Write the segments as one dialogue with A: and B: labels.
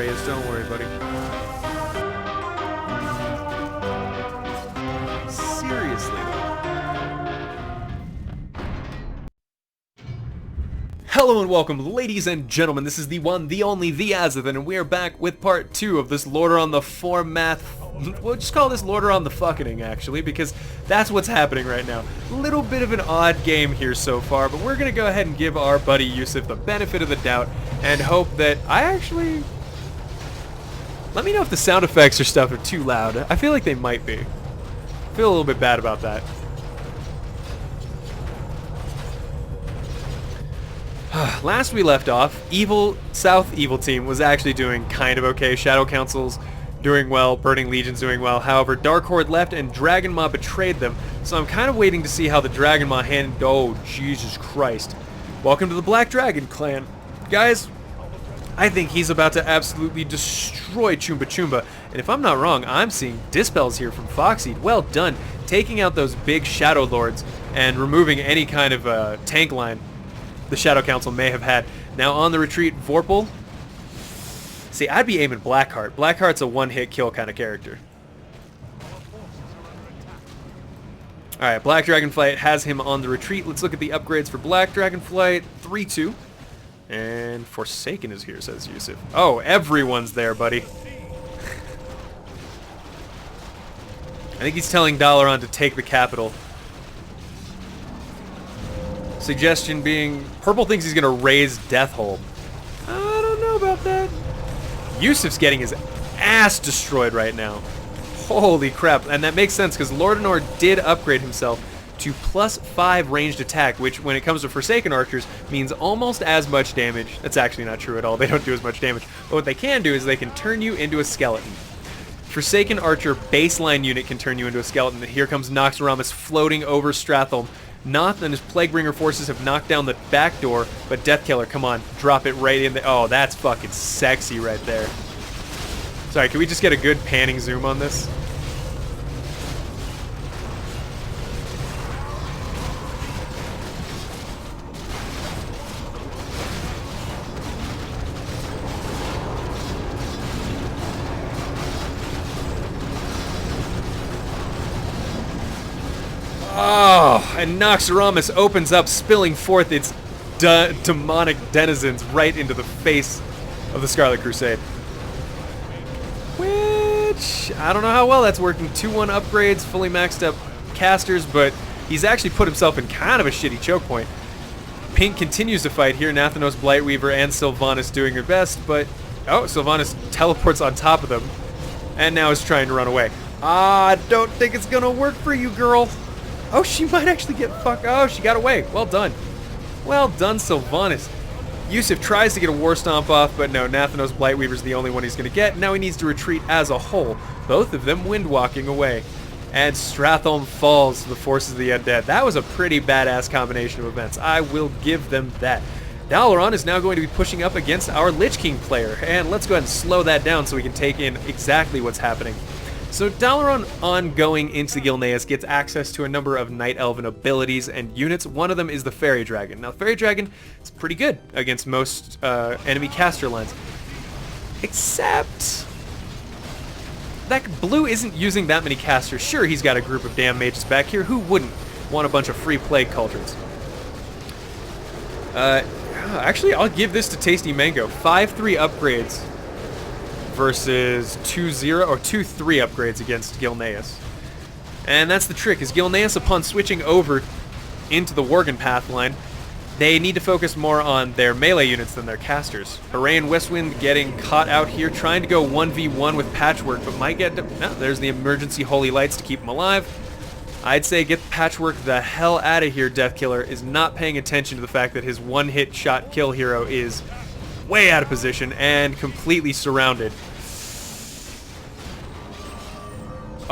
A: Gilneas, don't worry, buddy. Seriously, though. Hello and welcome, ladies and gentlemen. This is the one, the only, the Azothan, and we are back with part 2 of this Lordaeron the Foremath. We'll just call this Lordaeron the Fucking, actually, because that's what's happening right now. Little bit of an odd game here so far, but we're gonna go ahead and give our buddy Yusuf the benefit of the doubt and hope that let me know if the sound effects or stuff are too loud. I feel like they might be. I feel a little bit bad about that. Last we left off, South Evil Team was actually doing kind of okay. Shadow Council's doing well, Burning Legion's doing well. However, Dark Horde left and Dragon Maw betrayed them. So I'm kind of waiting to see how the Dragon Maw oh, Jesus Christ. Welcome to the Black Dragon clan. Guys, I think he's about to absolutely destroy Choomba Choomba. And if I'm not wrong, I'm seeing Dispels here from Foxseed. Well done. Taking out those big Shadow Lords and removing any kind of tank line the Shadow Council may have had. Now on the retreat, Vorpal. See, I'd be aiming Blackheart. Blackheart's a one-hit kill kind of character. Alright, Black Dragonflight has him on the retreat. Let's look at the upgrades for Black Dragonflight. 3-2. And Forsaken is here, says Yusuf. Oh, everyone's there, buddy. I think he's telling Dalaran to take the capital. Suggestion being, Purple thinks he's going to raise Deathhold. I don't know about that. Yusuf's getting his ass destroyed right now. Holy crap. And that makes sense because Lordaeron did upgrade himself to +5 ranged attack, which when it comes to Forsaken archers means almost as much damage. That's actually not true at all. They don't do as much damage. But what they can do is they can turn you into a skeleton. Forsaken archer baseline unit can turn you into a skeleton. Here comes Noxoramus floating over Stratholm. Noth and his Plaguebringer forces have knocked down the back door, but Deathkiller, come on, drop it right in there. Oh, that's fucking sexy right there. Sorry, can we just get a good panning zoom on this? Oh, and Noxoramus opens up, spilling forth its demonic denizens right into the face of the Scarlet Crusade. Which, I don't know how well that's working. 2-1 upgrades, fully maxed up casters, but he's actually put himself in kind of a shitty choke point. Pink continues to fight here, Nathanos, Blightweaver, and Sylvanas doing their best, but... Oh, Sylvanas teleports on top of them, and now is trying to run away. I don't think it's gonna work for you, girl. Oh, she might actually get fucked. Oh, she got away. Well done. Well done, Sylvanas. Yusuf tries to get a War Stomp off, but no, Nathanos Blightweaver's the only one he's going to get. Now he needs to retreat as a whole. Both of them wind-walking away. And Stratholm falls to the forces of the Undead. That was a pretty badass combination of events. I will give them that. Dalaran is now going to be pushing up against our Lich King player. And let's go ahead and slow that down so we can take in exactly what's happening. So Dalaran, on going into Gilneas, gets access to a number of Night Elven abilities and units. One of them is the Fairy Dragon. Now, the Fairy Dragon is pretty good against most enemy caster lines. Except... that blue isn't using that many casters. Sure, he's got a group of damn mages back here. Who wouldn't want a bunch of free Plague Cauldrons? Actually, I'll give this to Tasty Mango. 5-3 upgrades versus 2-0 or 2-3 upgrades against Gilneas. And that's the trick, is Gilneas, upon switching over into the Worgen path line, they need to focus more on their melee units than their casters. Array and Westwind getting caught out here, trying to go 1v1 with Patchwork, but might get... No, there's the emergency Holy Lights to keep them alive. I'd say get Patchwork the hell out of here. Deathkiller is not paying attention to the fact that his one-hit shot kill hero is way out of position and completely surrounded.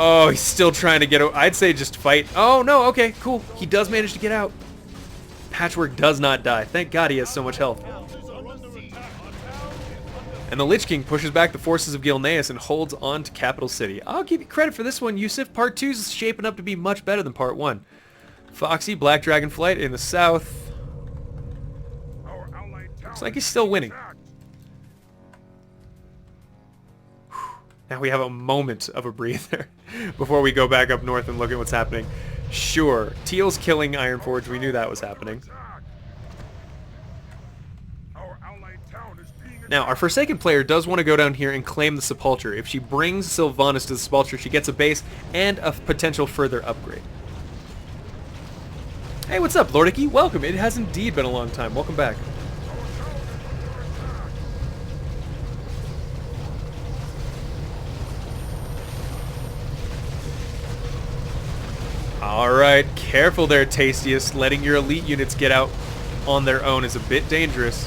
A: Oh, he's still trying to get out. I'd say just fight. Oh, no, okay, cool. He does manage to get out. Patchwork does not die. Thank God he has so much health. And the Lich King pushes back the forces of Gilneas and holds on to Capital City. I'll give you credit for this one, Yusuf. Part 2 is shaping up to be much better than Part 1. Foxy, Black Dragonflight in the south. Looks like he's still winning. Now we have a moment of a breather before we go back up north and look at what's happening. Sure, Teal's killing Ironforge. We knew that was happening. Now, our Forsaken player does want to go down here and claim the Sepulcher. If she brings Sylvanas to the Sepulcher, she gets a base and a potential further upgrade. Hey, what's up, Lordicky? Welcome. It has indeed been a long time. Welcome back. Alright, careful there, Tastiest. Letting your elite units get out on their own is a bit dangerous.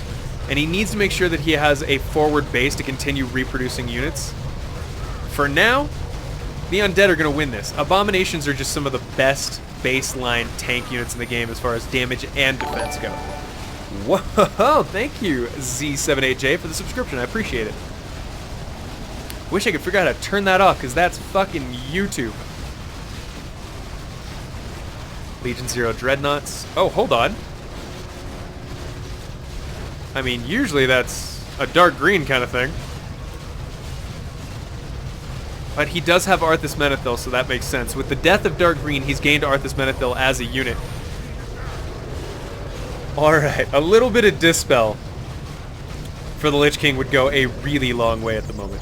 A: And he needs to make sure that he has a forward base to continue reproducing units. For now, the Undead are going to win this. Abominations are just some of the best baseline tank units in the game as far as damage and defense go. Whoa, thank you, Z78J, for the subscription. I appreciate it. Wish I could figure out how to turn that off, because that's fucking YouTube. Legion Zero Dreadnoughts. Oh, hold on. I mean, usually that's a dark green kind of thing. But he does have Arthas Menethil, so that makes sense. With the death of dark green, he's gained Arthas Menethil as a unit. Alright, a little bit of Dispel for the Lich King would go a really long way at the moment.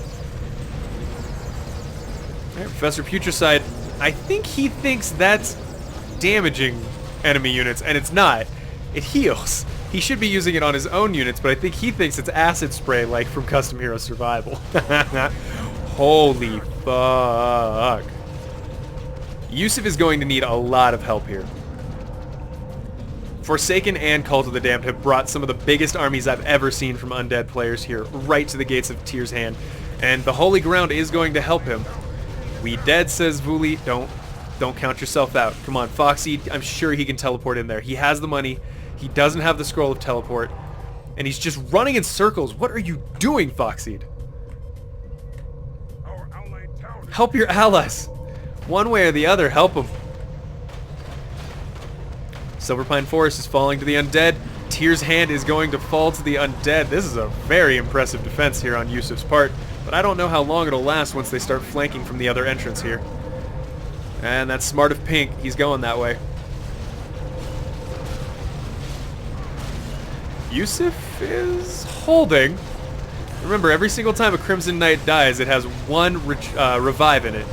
A: Alright, Professor Putricide, I think he thinks that's damaging enemy units, and it's not. It heals. He should be using it on his own units, but I think he thinks it's acid spray, like from Custom Hero Survival. Holy fuck. Yusuf is going to need a lot of help here. Forsaken and Cult of the Damned have brought some of the biggest armies I've ever seen from Undead players here, right to the gates of Tyr's Hand, and the Holy Ground is going to help him. We dead, says Vuli. Don't count yourself out. Come on, Foxy, I'm sure he can teleport in there. He has the money. He doesn't have the scroll of teleport. And he's just running in circles. What are you doing, Foxseed? Help your allies. One way or the other, help them. Silverpine Forest is falling to the Undead. Tyr's Hand is going to fall to the Undead. This is a very impressive defense here on Yusuf's part. But I don't know how long it'll last once they start flanking from the other entrance here. And that's smart of Pink. He's going that way. Yusuf is holding. Remember, every single time a Crimson Knight dies, it has one revive in it.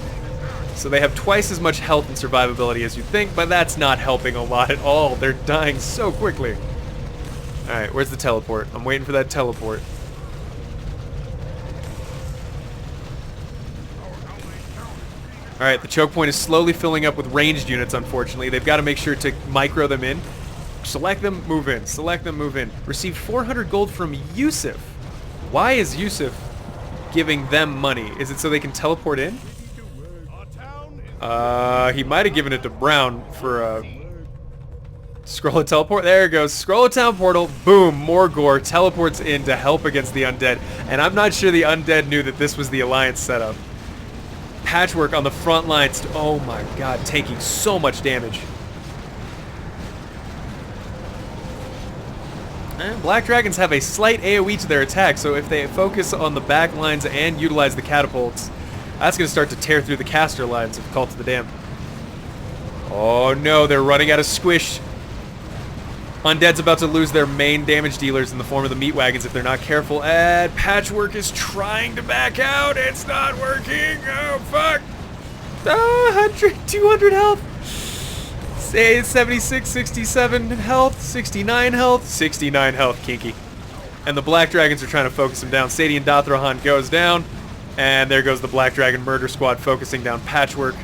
A: So they have twice as much health and survivability as you'd think, but that's not helping a lot at all. They're dying so quickly. Alright, where's the teleport? I'm waiting for that teleport. Alright, the choke point is slowly filling up with ranged units, unfortunately. They've got to make sure to micro them in. Select them, move in. Select them, move in. Received 400 gold from Yusuf. Why is Yusuf giving them money? Is it so they can teleport in? He might have given it to Brown for a scroll of teleport. There it goes. Scroll of town portal. Boom. Morgor teleports in to help against the Undead. And I'm not sure the Undead knew that this was the Alliance setup. Patchwork on the front lines. Oh my god, taking so much damage. And Black Dragons have a slight AoE to their attack, so if they focus on the back lines and utilize the catapults, that's going to start to tear through the caster lines of Cult of the Damned. Oh no, they're running out of squish. Undead's about to lose their main damage dealers in the form of the meat wagons if they're not careful. And Patchwork is trying to back out. It's not working. Oh, fuck. 100, 200 health. Say 76, 67 health, 69 health, 69 health, Kinky. And the Black Dragons are trying to focus him down. Sadie and Dathrahan goes down. And there goes the Black Dragon Murder Squad focusing down Patchwork.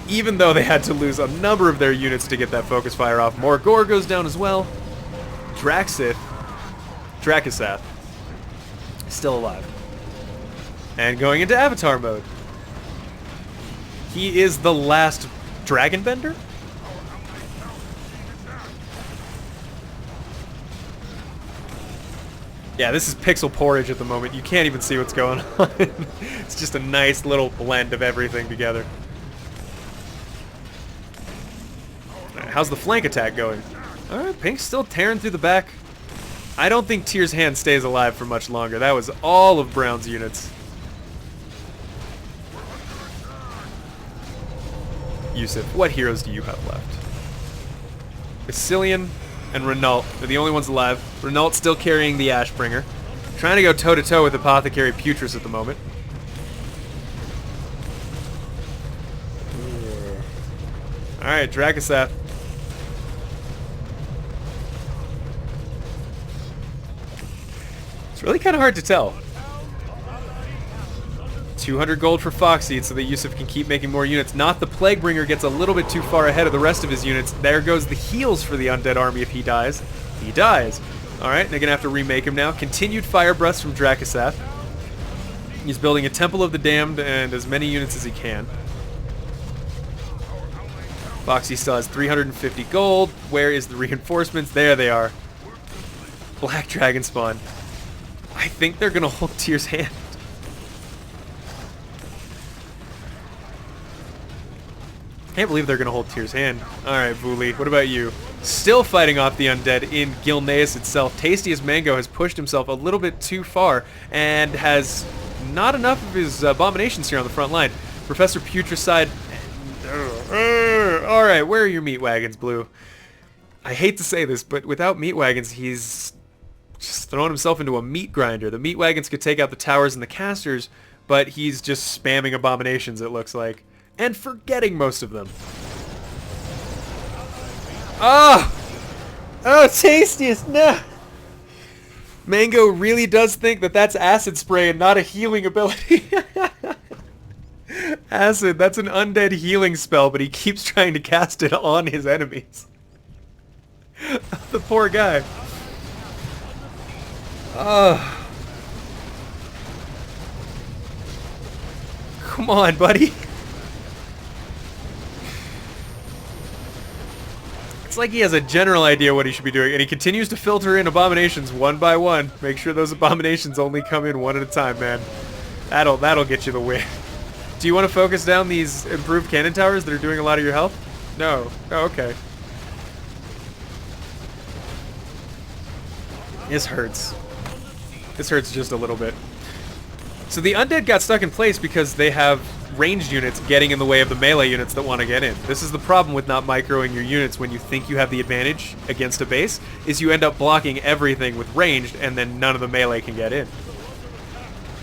A: Even though they had to lose a number of their units to get that focus fire off. Morgor goes down as well. Dracasath, still alive. And going into Avatar mode. He is the last Dragon Bender? Yeah, this is pixel porridge at the moment. You can't even see what's going on. It's just a nice little blend of everything together. How's the flank attack going? Alright, Pink's still tearing through the back. I don't think Tyr's Hand stays alive for much longer. That was all of Brown's units. Yusuf, what heroes do you have left? Basilian and Renault are the only ones alive. Renault's still carrying the Ashbringer. Trying to go toe-to-toe with Apothecary Putris at the moment. Alright, Dracosath. It's really kind of hard to tell. 200 gold for Foxseed so that Yusuf can keep making more units. Not the Plaguebringer gets a little bit too far ahead of the rest of his units. There goes the heals for the Undead army if he dies. He dies. Alright, they're going to have to remake him now. Continued Fire Breaths from Dracosath. He's building a Temple of the Damned and as many units as he can. Foxy still has 350 gold. Where is the reinforcements? There they are. Black Dragon Spawn. I think they're going to hold Tyr's hand. Can't believe they're going to hold Tyr's hand. Alright, Vuli, what about you? Still fighting off the Undead in Gilneas itself. Tastiest Mango has pushed himself a little bit too far and has not enough of his abominations here on the front line. Professor Putricide. Alright, where are your meat wagons, Blue? I hate to say this, but without meat wagons, he's just thrown himself into a meat grinder. The meat wagons could take out the towers and the casters, but he's just spamming abominations, it looks like. And forgetting most of them. Oh! Oh, Tastiest, no! Mango really does think that that's acid spray and not a healing ability. Acid, that's an undead healing spell, but he keeps trying to cast it on his enemies. The poor guy. Oh. Come on, buddy. It's like he has a general idea what he should be doing, and he continues to filter in abominations one by one. Make sure those abominations only come in one at a time, man. That'll get you the win. Do you want to focus down these improved cannon towers that are doing a lot of your health? No. Oh, okay. This hurts. This hurts just a little bit. So the Undead got stuck in place because they have ranged units getting in the way of the melee units that want to get in. This is the problem with not microing your units when you think you have the advantage against a base, is you end up blocking everything with ranged and then none of the melee can get in.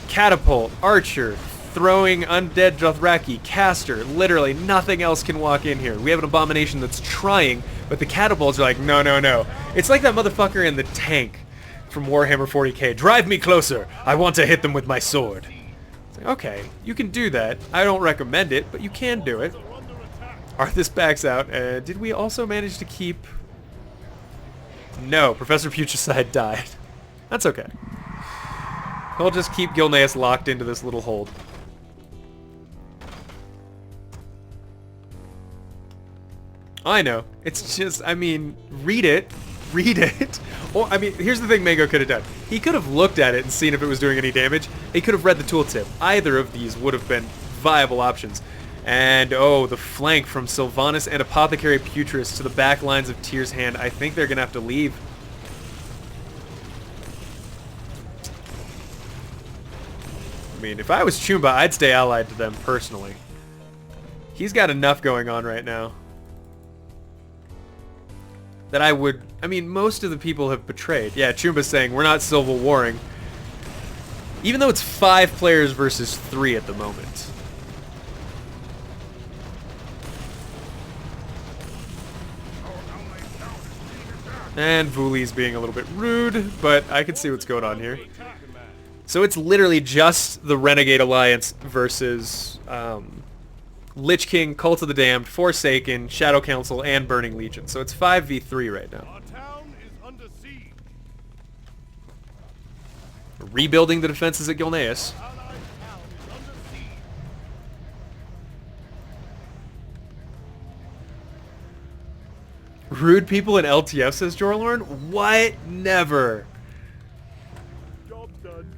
A: Catapult, Archer, throwing Undead Dothraki, Caster, literally nothing else can walk in here. We have an abomination that's trying, but the catapults are like, no, no, no. It's like that motherfucker in the tank from Warhammer 40k. Drive me closer. I want to hit them with my sword. Okay, you can do that. I don't recommend it, but you can do it. Arthas backs out. Did we also manage to keep... No, Professor Putricide died. That's okay. He'll just keep Gilneas locked into this little hold. I know. It's just, I mean, read it. Read it. Or, I mean, here's the thing Mango could have done. He could have looked at it and seen if it was doing any damage. He could have read the tooltip. Either of these would have been viable options. And, oh, the flank from Sylvanas and Apothecary Putris to the back lines of Tyr's hand. I think they're going to have to leave. I mean, if I was Chumba, I'd stay allied to them personally. He's got enough going on right now that I would... I mean, most of the people have betrayed. Yeah, Chumba's saying, we're not civil warring. Even though it's 5 players versus 3 at the moment. And Vuli's being a little bit rude, but I can see what's going on here. So it's literally just the Renegade Alliance versus Lich King, Cult of the Damned, Forsaken, Shadow Council, and Burning Legion. So it's 5v3 right now.
B: Our town is under siege.
A: Rebuilding the defenses at Gilneas. Rude people in LTF, says Jorlorn? What? Never.
B: Job done.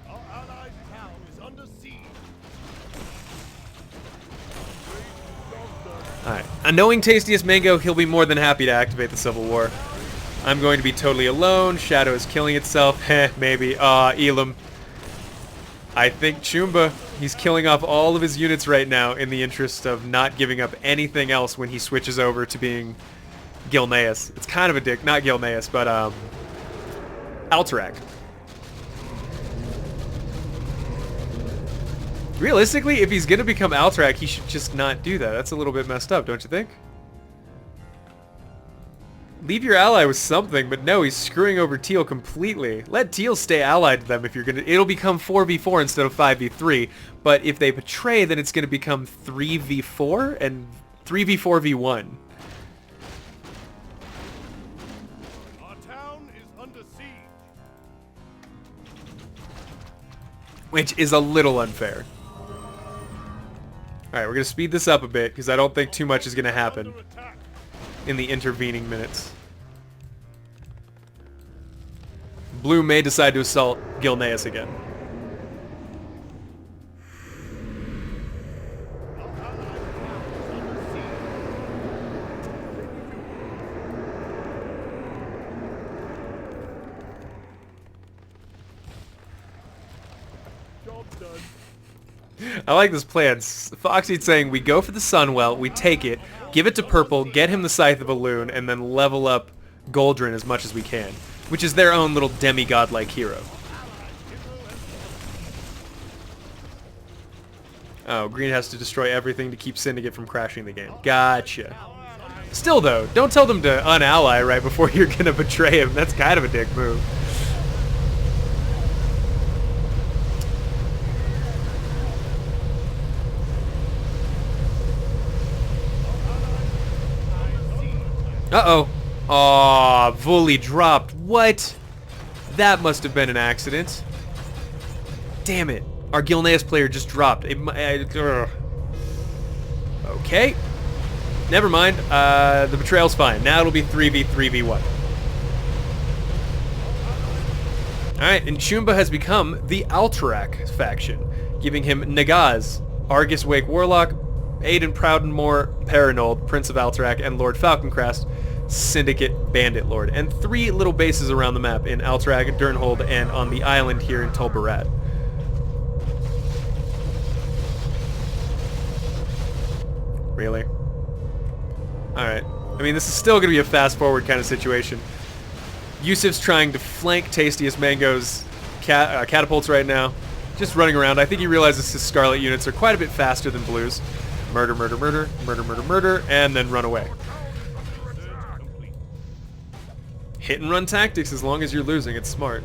B: Our allied town is under siege.
A: Alright. Knowing Tastiest Mango, he'll be more than happy to activate the Civil War. I'm going to be totally alone. Shadow is killing itself. Heh, maybe. Elam. I think Chumba, he's killing off all of his units right now in the interest of not giving up anything else when he switches over to being Gilneas. It's kind of a dick, not Gilneas, but Alterac. Realistically, if he's gonna become Alterac, he should just not do that. That's a little bit messed up, don't you think? Leave your ally with something, but no, he's screwing over Teal completely. Let Teal stay allied to them if you're gonna... It'll become 4v4 instead of 5v3, but if they betray, then it's gonna become 3v4 and 3v4v1.
B: Our town is under siege.
A: Which is a little unfair. Alright, we're gonna speed this up a bit, because I don't think too much is gonna happen
B: Under attack.
A: in the intervening minutes. Blue may decide to assault Gilneas again.
B: Our allied town is under siege. Job done.
A: I like this plan. Foxy's saying we go for the Sunwell, we take it, give it to Purple, get him the Scythe of Elune, and then level up Goldrin as much as we can. Which is their own little demigod-like hero. Oh, Green has to destroy everything to keep Syndicate from crashing the game. Gotcha. Still though, don't tell them to unally right before you're gonna betray him. That's kind of a dick move. Uh-oh. Aw, Vully dropped. What? That must have been an accident. Damn it. Our Gilneas player just dropped. Okay. Never mind. The Betrayal's fine. Now it'll be 3v3v1. Alright, and Chumba has become the Alterac faction, giving him Nagaz, Argus Wake Warlock, Aiden Proudmore, Paranold, Prince of Alterac, and Lord Falconcrest, Syndicate Bandit Lord, and 3 little bases around the map in Alterac, Durnhold, and on the island here in Tolbarat. Really? Alright. I mean, this is still going to be a fast-forward kind of situation. Yusuf's trying to flank Tastiest Mango's catapults right now. Just running around. I think he realizes his Scarlet units are quite a bit faster than Blue's. Murder, murder, murder, murder, murder, murder, and then run away. Hit and run tactics as long as you're losing. It's smart.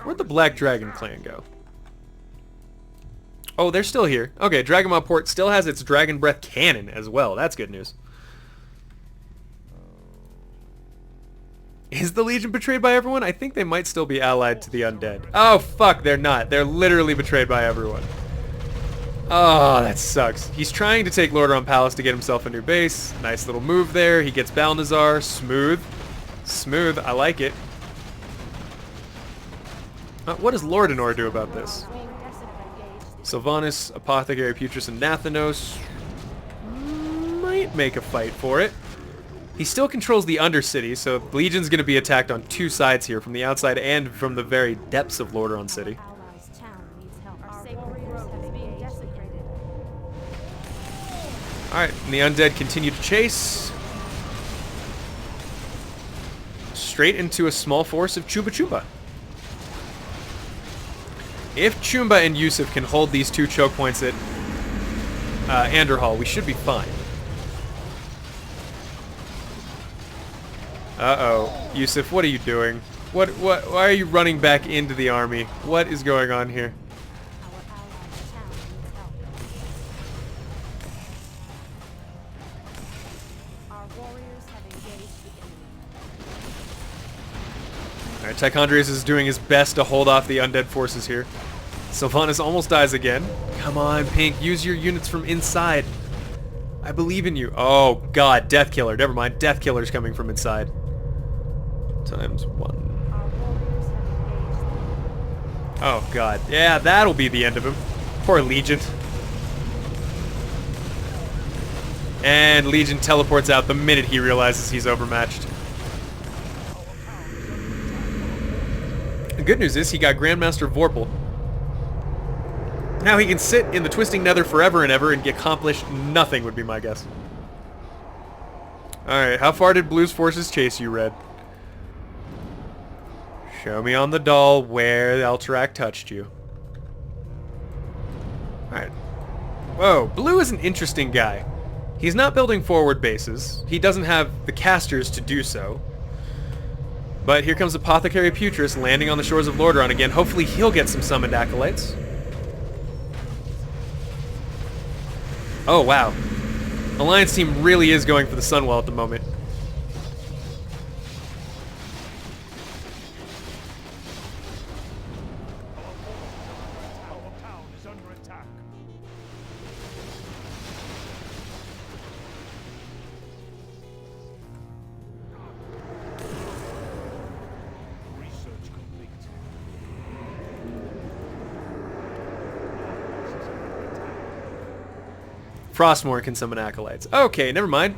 A: Where'd the Black Dragon clan go? Oh, they're still here. Okay, Dragonmaw Port still has its Dragon Breath cannon as well. That's good news. Is the Legion betrayed by everyone? I think they might still be allied to the Undead. Oh, fuck, they're not. They're literally betrayed by everyone. Oh, that sucks. He's trying to take Lordaeron Palace to get himself a new base. Nice little move there. He gets Balnazar. Smooth. Smooth. I like it. What does Lordaeron do about this? Sylvanas, Apothecary, Putris, and Nathanos might make a fight for it. He still controls the Undercity, so the Legion's going to be attacked on 2 sides here, from the outside and from the very depths of Lordaeron City. Alright, and the Undead continue to chase. Straight into a small force of Chuba Chuba. If Chumba and Yusuf can hold these 2 choke points at Anderhall, we should be fine. Uh-oh. Yusuf, what are you doing? Why are you running back into the army? What is going on here? Alright, Tichondrius is doing his best to hold off the undead forces here. Sylvanas almost dies again. Come on, Pink, use your units from inside. I believe in you. Oh, God, Death Killer. Never mind, Death Killer's coming from inside. Times 1. Oh, God. Yeah, that'll be the end of him. Poor Legion. And Legion teleports out the minute he realizes he's overmatched. The good news is he got Grandmaster Vorpal. Now he can sit in the Twisting Nether forever and ever and accomplish nothing, would be my guess. Alright, how far did Blue's forces chase you, Red? Show me on the doll where the Alterac touched you. Alright. Whoa, Blue is an interesting guy. He's not building forward bases. He doesn't have the casters to do so. But here comes Apothecary Putris landing on the shores of Lordaeron again. Hopefully he'll get some summoned acolytes. Oh, wow. Alliance team really is going for the Sunwell at the moment.
B: Our town is under attack. Research complete.
A: Frostmourne can summon acolytes. Okay, never mind.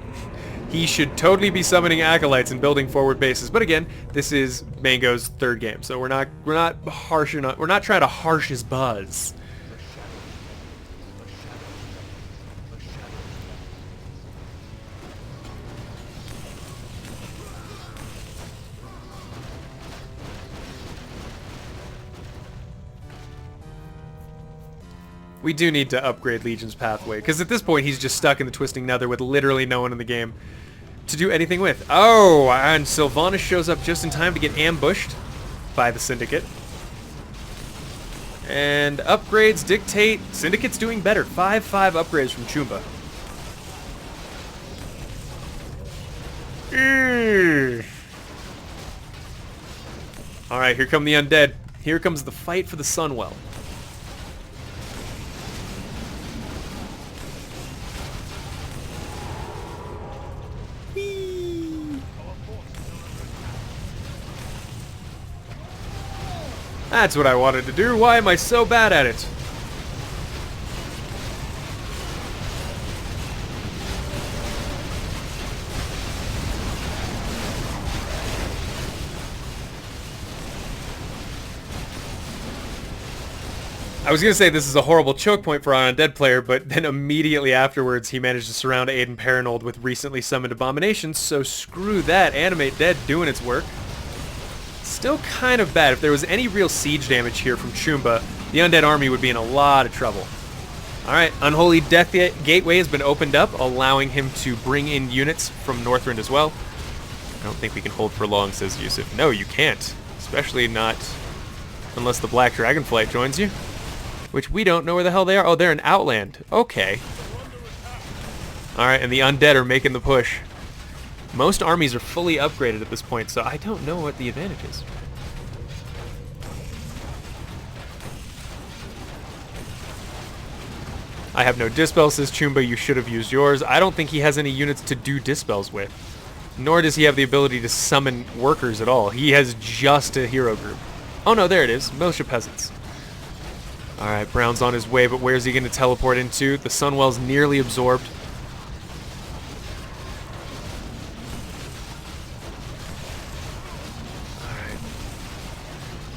A: He should totally be summoning acolytes and building forward bases. But again, this is Mango's third game, so we're not harsh enough. We're not trying to harsh his buzz. We do need to upgrade Legion's pathway, because at this point he's just stuck in the Twisting Nether with literally no one in the game to do anything with. Oh, and Sylvanas shows up just in time to get ambushed by the Syndicate. And upgrades dictate Syndicate's doing better. 5/5 upgrades from Chumba. Alright, here come the Undead. Here comes the fight for the Sunwell. That's what I wanted to do. Why am I so bad at it? I was going to say this is a horrible choke point for an Undead player, but then immediately afterwards he managed to surround Aiden Paranold with recently summoned abominations, so screw that. Animate Dead doing its work. Still kind of bad. If there was any real siege damage here from Chumba, the Undead army would be in a lot of trouble. Alright, Unholy Death Gateway has been opened up, allowing him to bring in units from Northrend as well. I don't think we can hold for long, says Yusuf. No, you can't. Especially not unless the Black Dragonflight joins you. Which we don't know where the hell they are. Oh, they're in Outland. Okay. Alright, and the Undead are making the push. Most armies are fully upgraded at this point, so I don't know what the advantage is. I have no Dispel, says Chumba. You should have used yours. I don't think he has any units to do Dispels with. Nor does he have the ability to summon workers at all. He has just a hero group. Oh no, there it is. Militia Peasants. Alright, Brown's on his way, but where's he going to teleport into? The Sunwell's nearly absorbed.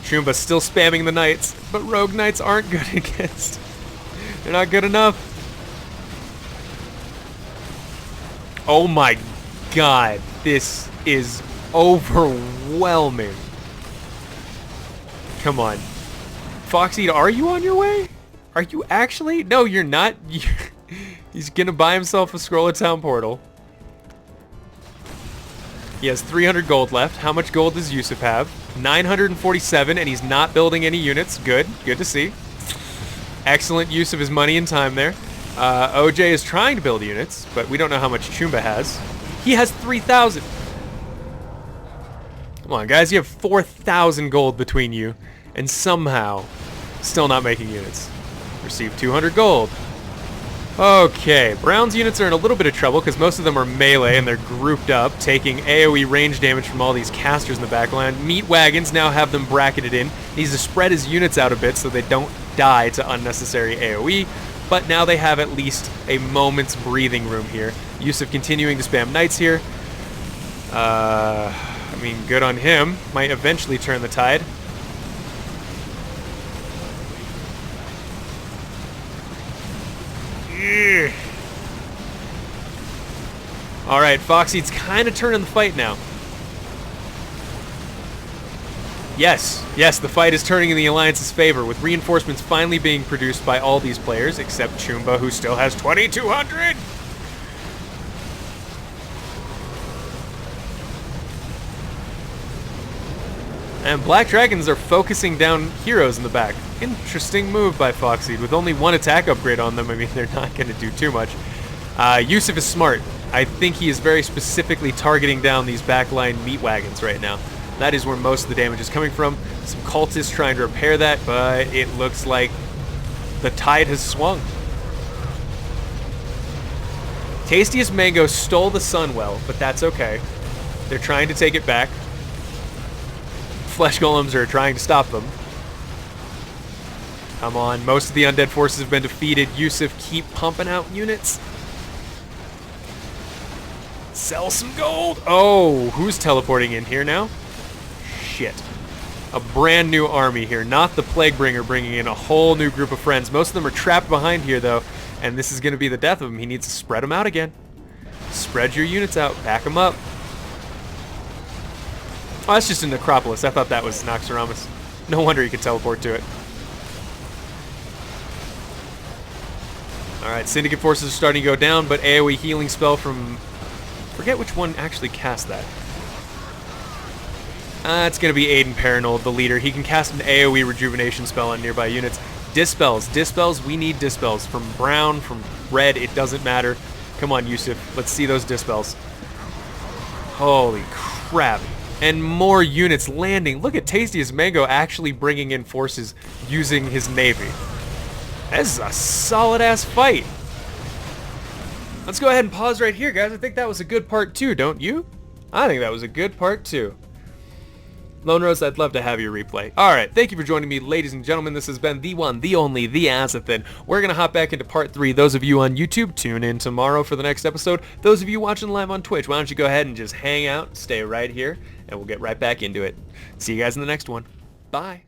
A: Chumba's still spamming the Knights, but Rogue Knights aren't good against. They're not good enough. Oh my god, this is overwhelming. Come on. Foxy, are you on your way? Are you actually? No, you're not. He's gonna buy himself a Scroll of Town portal. He has 300 gold left. How much gold does Yusuf have? 947, and he's not building any units. Good. Good to see. Excellent use of his money and time there. OJ is trying to build units, but we don't know how much Chumba has. He has 3,000. Come on, guys. You have 4,000 gold between you, and somehow still not making units. Receive 200 gold. Okay, Brown's units are in a little bit of trouble because most of them are melee and they're grouped up, taking AoE range damage from all these casters in the backline. Meat Wagons now have them bracketed in. Needs to spread his units out a bit so they don't die to unnecessary AoE, but now they have at least a moment's breathing room here. Yusuf continuing to spam Knights here. I mean, good on him. Might eventually turn the tide. Ugh. All right, Foxy's kind of turning the fight now. Yes, the fight is turning in the Alliance's favor, with reinforcements finally being produced by all these players, except Chumba, who still has 2,200! And Black Dragons are focusing down heroes in the back. Interesting move by Foxy. With only one attack upgrade on them, I mean, they're not going to do too much. Yusuf is smart. I think he is very specifically targeting down these backline meat wagons right now. That is where most of the damage is coming from. Some cultists trying to repair that, but it looks like the tide has swung. Tastiest Mango stole the Sunwell, but that's okay. They're trying to take it back. Flesh Golems are trying to stop them. Come on, most of the undead forces have been defeated. Yusuf, keep pumping out units. Sell some gold. Oh, who's teleporting in here now? Shit. A brand new army here, not the Plaguebringer bringing in a whole new group of friends. Most of them are trapped behind here, though, and this is going to be the death of him. He needs to spread them out again. Spread your units out. Back them up. Oh, that's just a Necropolis. I thought that was Noxoramus. No wonder he could teleport to it. Alright, Syndicate forces are starting to go down, but AoE healing spell from... forget which one actually cast that. It's going to be Aiden Paranold, the leader. He can cast an AoE rejuvenation spell on nearby units. Dispels. Dispels, we need dispels. From brown, from red, it doesn't matter. Come on, Yusuf. Let's see those dispels. Holy crap. And more units landing. Look at Tastiest Mango actually bringing in forces using his navy. This is a solid-ass fight. Let's go ahead and pause right here, guys. I think that was a good part 2, don't you? I think that was a good part 2. Lone Rose, I'd love to have your replay. Alright, thank you for joining me, ladies and gentlemen. This has been the one, the only, the Azothan. We're going to hop back into part 3. Those of you on YouTube, tune in tomorrow for the next episode. Those of you watching live on Twitch, why don't you go ahead and just hang out, stay right here, and we'll get right back into it. See you guys in the next one. Bye.